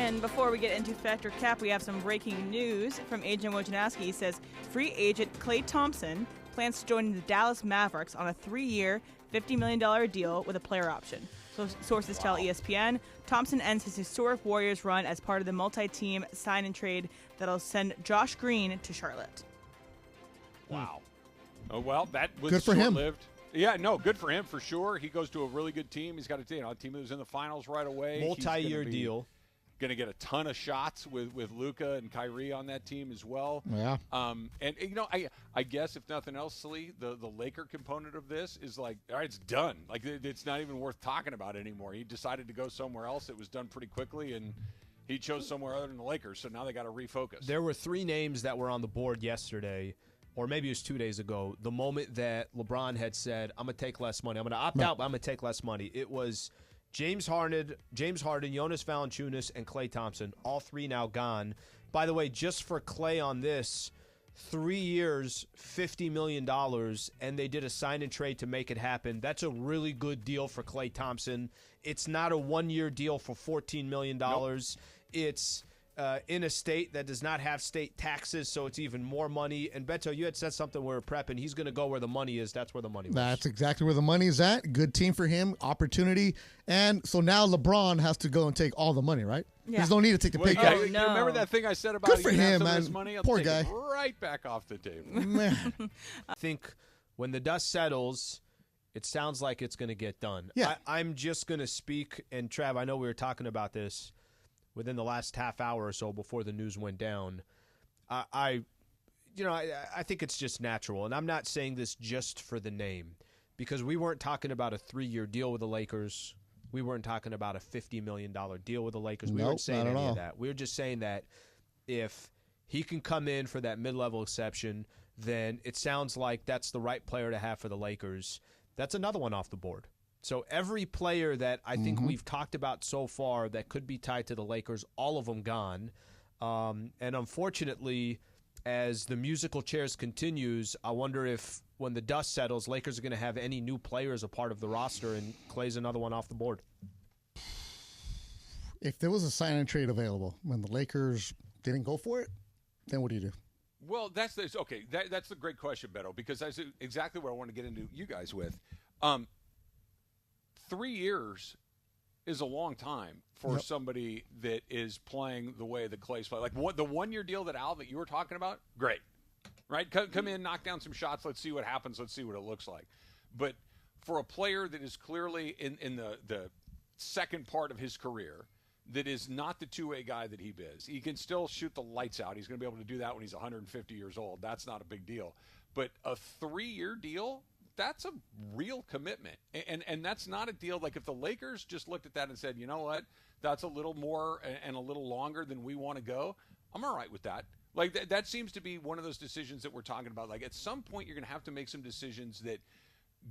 And before we get into Factor Cap, we have some breaking news from Agent Wojnarowski. He says free agent Klay Thompson plans to join the Dallas Mavericks on a 3-year, $50 million deal with a player option. So sources tell ESPN Thompson ends his historic Warriors run as part of the multi-team sign and trade that'll send Josh Green to Charlotte. Wow. Oh, well, that was good for him. Short-lived. Yeah, no, good for him for sure. He goes to a really good team. He's got a team that was in the finals right away. Multi-year deal. Going to get a ton of shots with Luka and Kyrie on that team as well. Yeah. And you know, I guess if nothing else, Slee, the Laker component of this is like, all right, it's done. Like it's not even worth talking about anymore. He decided to go somewhere else. It was done pretty quickly, and he chose somewhere other than the Lakers. So now they got to refocus. There were 3 names that were on the board yesterday, or maybe it was 2 days ago, the moment that LeBron had said, I'm going to take less money. I'm going to opt out, but I'm going to take less money. It was James Harden, Jonas Valanciunas, and Klay Thompson. All 3 now gone. By the way, just for Klay on this, 3 years, $50 million, and they did a sign and trade to make it happen. That's a really good deal for Klay Thompson. It's not a 1-year deal for $14 million. Nope. It's in a state that does not have state taxes, so it's even more money. And Beto, you had said something we were prepping. He's going to go where the money is. That's where the money was. That's exactly where the money is at. Good team for him, opportunity. And so now LeBron has to go and take all the money, right? Yeah. There's no need to take the pay cut. You remember that thing I said about good for him, man. His money? I'll Poor take guy. it right back off the table. Man. I think when the dust settles, it sounds like it's going to get done. Yeah. I'm just going to speak, and Trav, I know we were talking about this within the last half hour or so before the news went down. I think it's just natural, and I'm not saying this just for the name, because we weren't talking about a 3-year deal with the Lakers. We weren't talking about a $50 million deal with the Lakers. We weren't saying any of that. We were just saying that if he can come in for that mid-level exception, then it sounds like that's the right player to have for the Lakers. That's another one off the board. So every player that I think we've talked about so far that could be tied to the Lakers, all of them gone. And unfortunately, as the musical chairs continues, I wonder if when the dust settles, Lakers are going to have any new players a part of the roster, and Klay's another one off the board. If there was a sign and trade available when the Lakers didn't go for it, then what do you do? Well, that's the great question, Beto, because that's exactly what I want to get into you guys with. 3 years is a long time for somebody that is playing the way that Klay's playing. Like the 1-year deal that you were talking about, great, right? Come in, knock down some shots. Let's see what happens. Let's see what it looks like. But for a player that is clearly in the second part of his career, that is not the two-way guy that he is. He can still shoot the lights out. He's going to be able to do that when he's 150 years old. That's not a big deal. But a 3-year deal, that's a real commitment. And that's not a deal. Like if the Lakers just looked at that and said, you know what, that's a little more and a little longer than we want to go, I'm all right with that. Like that seems to be one of those decisions that we're talking about. Like at some point you're going to have to make some decisions that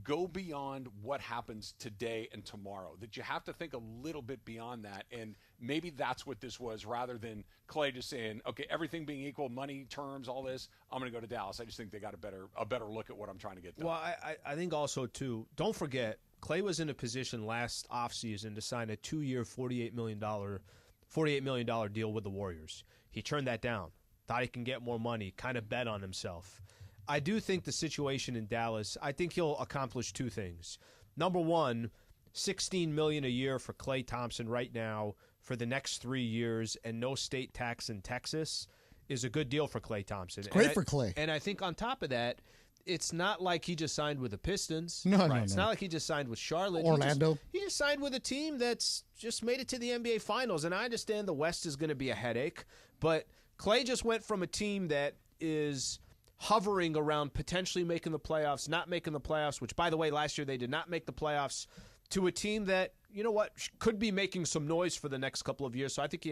go beyond what happens today and tomorrow, that you have to think a little bit beyond that. And maybe that's what this was, rather than Klay just saying, okay, everything being equal, money, terms, all this, I'm going to go to Dallas. I just think they got a better look at what I'm trying to get done. Well, I think also, too, don't forget, Klay was in a position last offseason to sign a 2-year, $48 million deal with the Warriors. He turned that down, thought he can get more money, kind of bet on himself. I do think the situation in Dallas, I think he'll accomplish 2 things. Number one, $16 million a year for Klay Thompson right now for the next 3 years and no state tax in Texas is a good deal for Klay Thompson. It's great for Klay. And I think on top of that, it's not like he just signed with the Pistons. No. It's not like he just signed with Charlotte. Orlando. He just signed with a team that's just made it to the NBA Finals. And I understand the West is going to be a headache, but Klay just went from a team that is hovering around potentially making the playoffs, not making the playoffs, which, by the way, last year they did not make the playoffs, to a team that, you know what, could be making some noise for the next couple of years. So I think he